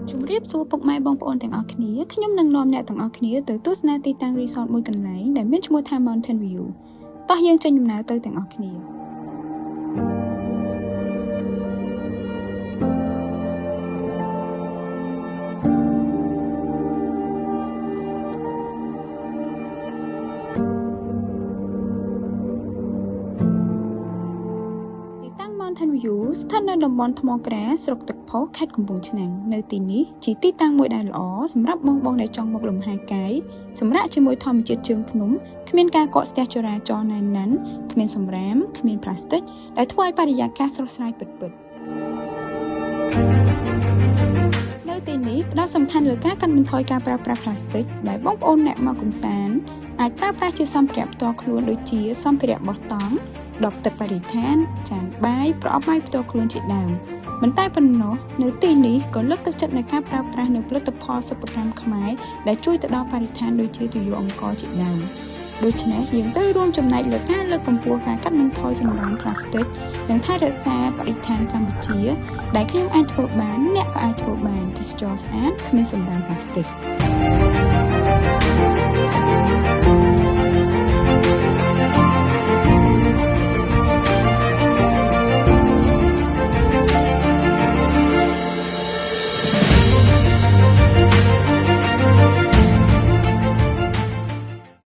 ជំរាបសួរពុកម៉ែបងប្អូនទាំងអស់គ្នាខ្ញុំនឹងនាំអ្នកទាំងអស់គ្នាទៅទស្សនាទីតាំង resort មួយកន្លែងដែលមានឈ្មោះថា Mountain View តោះយើងចេញដំណើរទៅទាំងអស់គ្នាMountain View ស្ថិតនៅតំបន់ថ្មក្រាស្រុកទឹកផុសខេត្តកំពង់ឆ្នាំងនៅទីនេះជាទីតាំងមួយដែលល្អសម្រាប់បងដែលចង់មកលំហែកាយសម្រាប់ជាមួយធម្មជាតិជើងភ្នំគ្មានការកកស្ទះចរាចរណ៍ណែនណាន់គ្មានសម្រាមគ្មានផ្លាស្ទិកដែលធ្វើឲ្យបរិយាកាសស្រស់ស្រាយពិតៗនៅទីនេះផ្ដោតសំខាន់លើការកាត់បន្ថយការប្រើប្រាស់ផ្លាស្ទិកដែលបងប្អូនអ្នកមកកម្សាន្តអាចប្រើប្រាស់ជាសម្ភារៈផ្ទាល់ខ្លួនដូចជាសម្ភារៈបោះតង់ដបទឹកបរិស្ថានចានបាយប្រអប់បាយផ្ទាល់ខ្លួនជាដើមមិនតែប៉ុណ្ណោះនៅទីនេះក៏លើកទឹកចិត្តនៅការប្រើប្រាស់នូវផលិតផលសិប្បកម្មខ្មែរដែលជួយទៅដល់បរិស្ថានដូចជាទុយោអង្ករជាដើមដូច្នេះយើងត្រូវរួមចំណែកលើការលើកកម្ពស់ការកាត់បន្ថយសំរាមផ្លាស្ទិកនិងថែរក្សាបរិស្ថានកម្ពុជាដែលខ្ញុំអាចធ្វើបានអ្នកក៏អាចធ្វើបានទេសចរណ៍ស្អាតគ្មានសំរាមផ្លាស្ទិក